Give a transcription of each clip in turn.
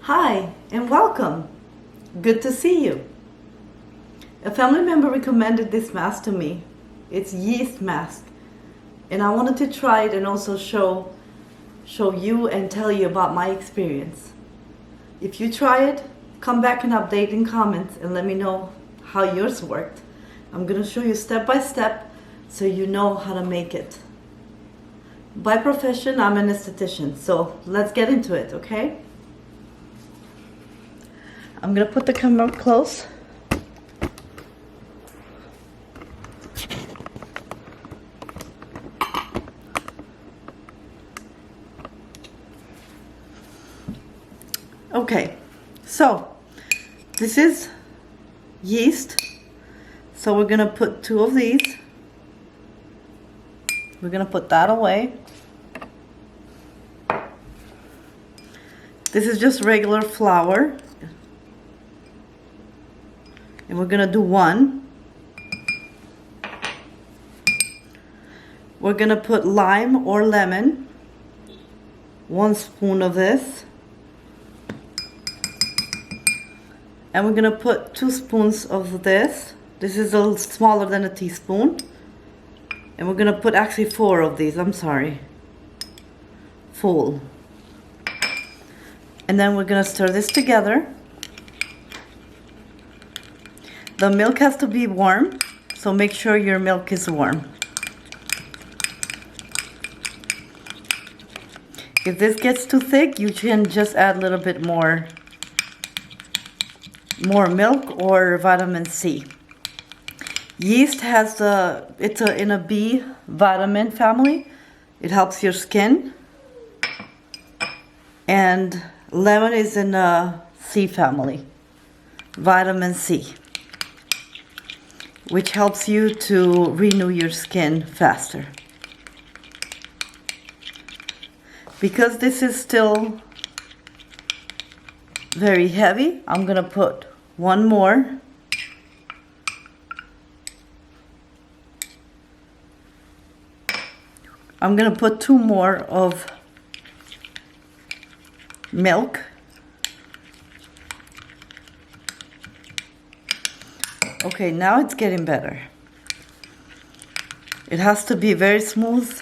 Hi and welcome. Good to see you. A family member recommended this mask to me. It's yeast mask, and I wanted to try it and also show you and tell you about my experience. If you try it, come back and update in comments and let me know how yours worked. I'm gonna show you step by step so you know how to make it. By profession, I'm an esthetician, so let's get into it, okay? I'm gonna put the camera close. Okay, so this is yeast. So we're gonna put 2 of these. We're gonna put that away. This is just regular flour. And we're gonna do 1. We're gonna put lime or lemon. 1 spoon of this. And we're gonna put 2 spoons of this. This is a little smaller than a teaspoon. And we're gonna put actually 4 of these, I'm sorry. Full. And then we're gonna stir this together. The milk has to be warm, so make sure your milk is warm. If this gets too thick, you can just add a little bit more milk or vitamin C. Yeast has in a B vitamin family. It helps your skin. And lemon is in a C family, vitamin C, which helps you to renew your skin faster. Because this is still very heavy, I'm gonna put 1 more. I'm gonna put 2 more of milk. Okay, now it's getting better. It has to be very smooth.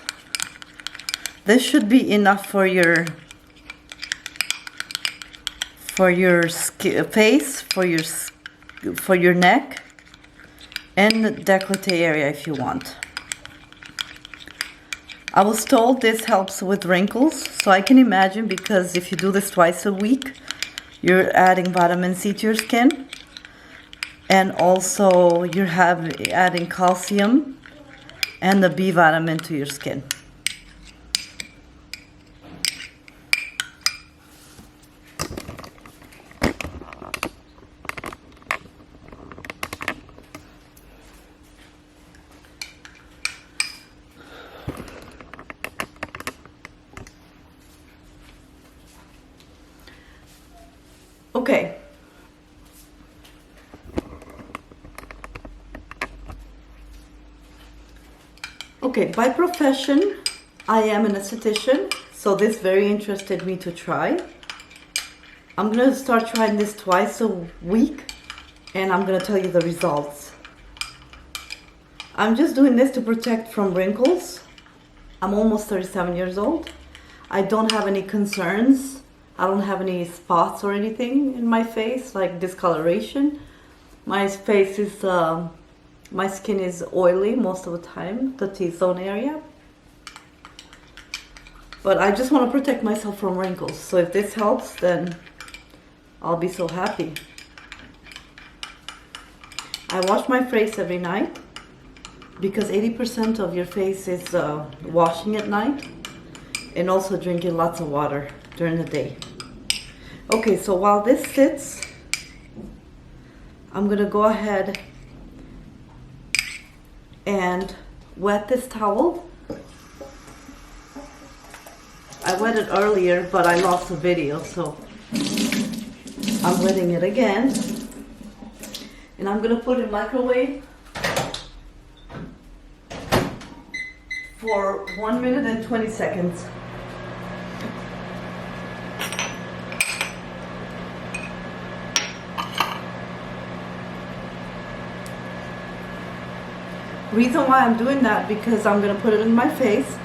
This should be enough for your face, for your neck, and the décolleté area if you want. I was told this helps with wrinkles, so I can imagine, because if you do this twice a week, you're adding vitamin C to your skin. And also you're adding calcium and the B vitamin to your skin. Okay. Okay, by profession, I am an esthetician, so this very interested me to try. I'm gonna start trying this twice a week, and I'm gonna tell you the results. I'm just doing this to protect from wrinkles. I'm almost 37 years old. I don't have any concerns. I don't have any spots or anything in my face, like discoloration. My face is, my skin is oily most of the time, the T-zone area. But I just want to protect myself from wrinkles. So if this helps, then I'll be so happy. I wash my face every night because 80% of your face is washing at night, and also drinking lots of water during the day. Okay, so while this sits, I'm gonna go ahead and wet this towel. I wet it earlier, but I lost the video, so I'm wetting it again. And I'm gonna put it in microwave for 1 minute and 20 seconds. Reason why I'm doing that, because I'm gonna put it in my face.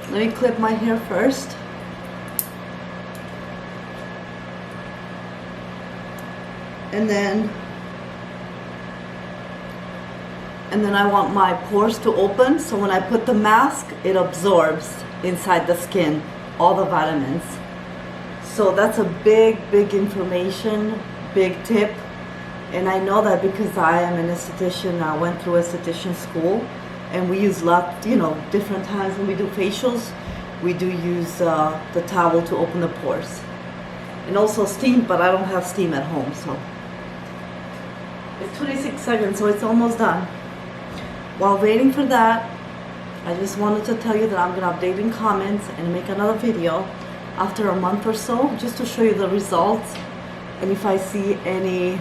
Let me clip my hair first. And then I want my pores to open, so when I put the mask, it absorbs inside the skin all the vitamins. So that's a big information, big tip. And I know that because I am an esthetician. I went through esthetician school, and we use different times when we do facials, we do use the towel to open the pores. And also steam, but I don't have steam at home, so. It's 26 seconds, so it's almost done. While waiting for that, I just wanted to tell you that I'm gonna update in comments and make another video after a month or so, just to show you the results and if I see any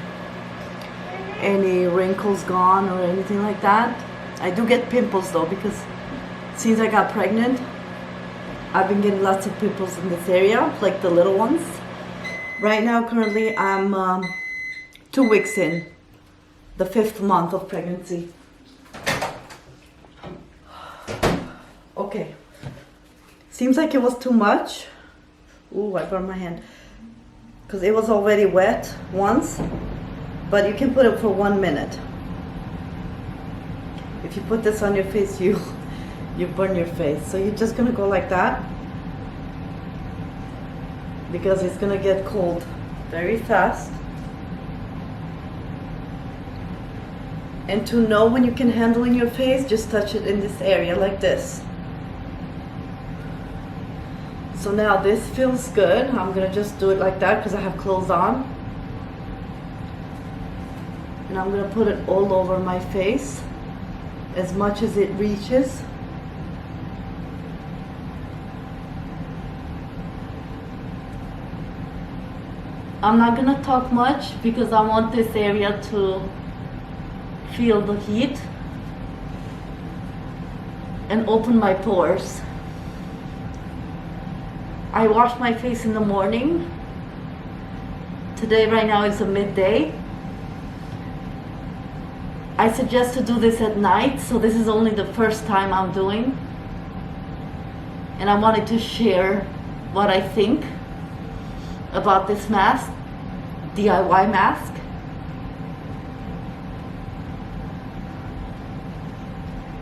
wrinkles gone or anything like that. I do get pimples though, because since I got pregnant, I've been getting lots of pimples in this area, like the little ones. Right now, currently, I'm 2 weeks in, the 5th month of pregnancy. Okay, seems like it was too much. Ooh, I burned my hand. Because it was already wet once, but you can put it for 1 minute. If you put this on your face, you burn your face. So you're just gonna go like that, because it's gonna get cold very fast. And to know when you can handle in your face, just touch it in this area like this. So now this feels good. I'm gonna just do it like that because I have clothes on. And I'm gonna put it all over my face as much as it reaches. I'm not gonna talk much because I want this area to feel the heat and open my pores. I wash my face in the morning. Today, right now, is a midday. I suggest to do this at night, so this is only the first time I'm doing. And I wanted to share what I think about this mask, DIY mask.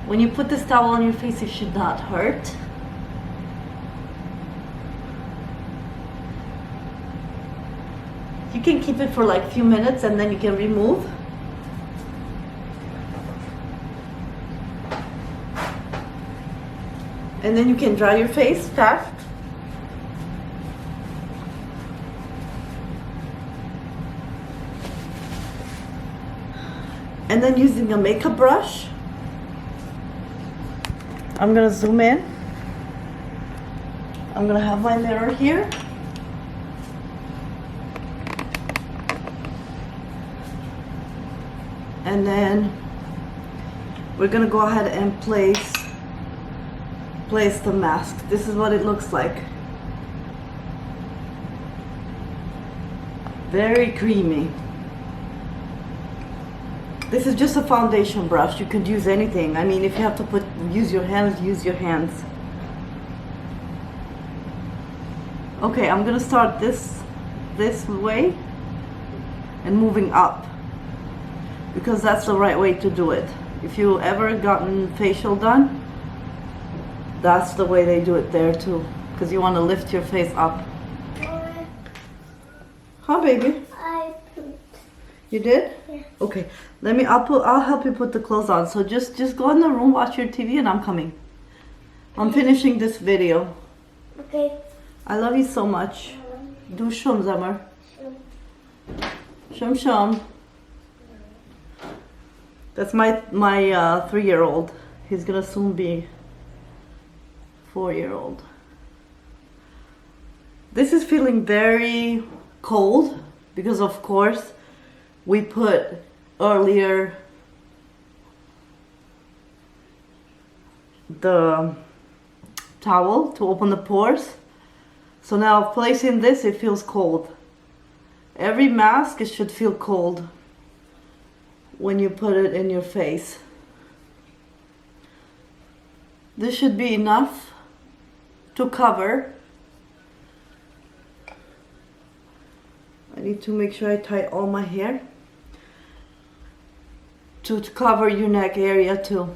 When you put this towel on your face, it should not hurt. You can keep it for like a few minutes and then you can remove. And then you can dry your face fast. And then using a makeup brush, I'm gonna zoom in. I'm gonna have my mirror here. And then we're gonna go ahead and place the mask. This is what it looks like. Very creamy. This is just a foundation brush. You could use anything. I mean, if you have to use your hands, use your hands. Okay, I'm gonna start this way and moving up, because that's the right way to do it. If you ever gotten facial done, that's the way they do it there too, because you want to lift your face up. Huh, baby? I pooped. You did? Yeah. Okay. I'll help you put the clothes on. So just go in the room, watch your TV, and I'm coming. I'm finishing this video. Okay. I love you so much. Du shum, Zamar. Shum shum. That's my 3-year-old. He's gonna soon be 4-year-old. This is feeling very cold because, of course, we put earlier the towel to open the pores. So now placing this, it feels cold. Every mask, it should feel cold when you put it in your face. This should be enough to cover. I need to make sure I tie all my hair to cover your neck area too.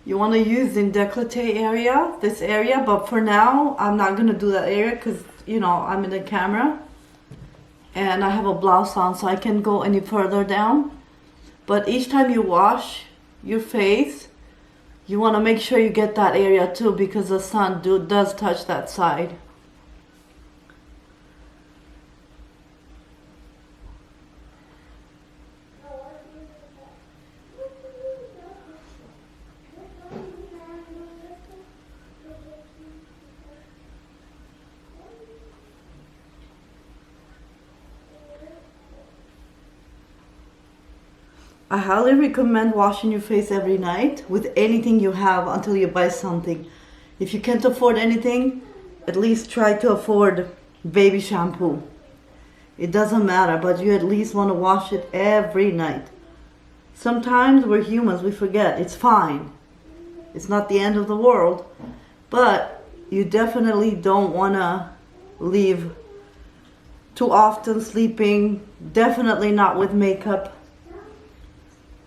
You want to use in décolleté area, this area, but for now, I'm not going to do that area because, you know, I'm in the camera and I have a blouse on so I can't go any further down. But each time you wash your face, you want to make sure you get that area too because the sun does touch that side. I highly recommend washing your face every night with anything you have until you buy something. If you can't afford anything, at least try to afford baby shampoo. It doesn't matter, but you at least want to wash it every night. Sometimes we're humans, we forget. It's fine. It's not the end of the world. But you definitely don't want to leave too often sleeping. Definitely not with makeup.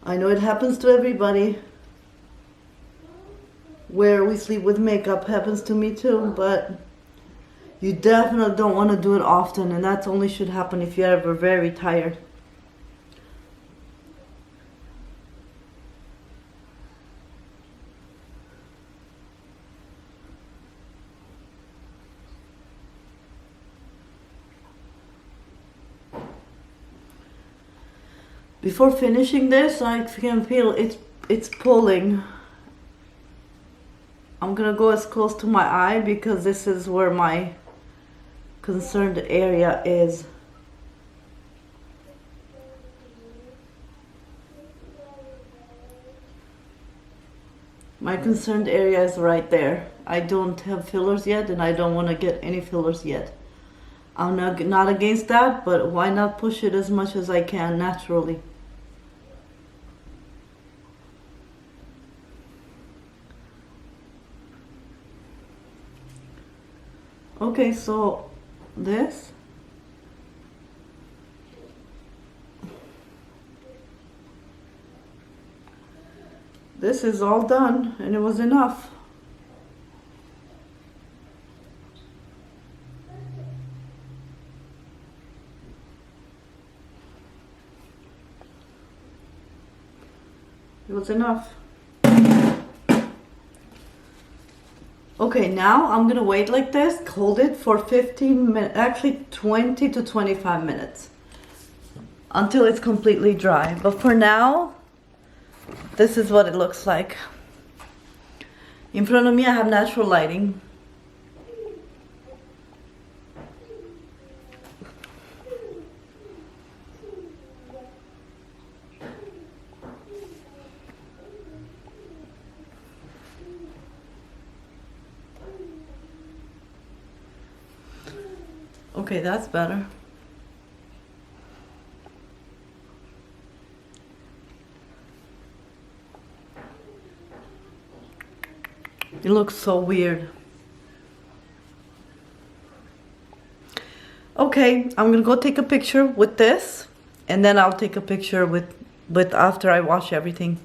I know it happens to everybody. Where we sleep with makeup happens to me too, but you definitely don't want to do it often, and that only should happen if you're ever very tired. Before finishing this, I can feel it's pulling. I'm gonna go as close to my eye because this is where my concerned area is. My concerned area is right there. I don't have fillers yet and I don't want to get any fillers yet. I'm not against that, but why not push it as much as I can naturally? Okay, so this is all done and it was enough. It was enough. Okay, now I'm gonna wait like this, hold it for 15 minutes, actually 20 to 25 minutes until it's completely dry. But for now, this is what it looks like. In front of me, I have natural lighting. Okay, that's better. It looks so weird. Okay, I'm gonna go take a picture with this, and then I'll take a picture with after I wash everything.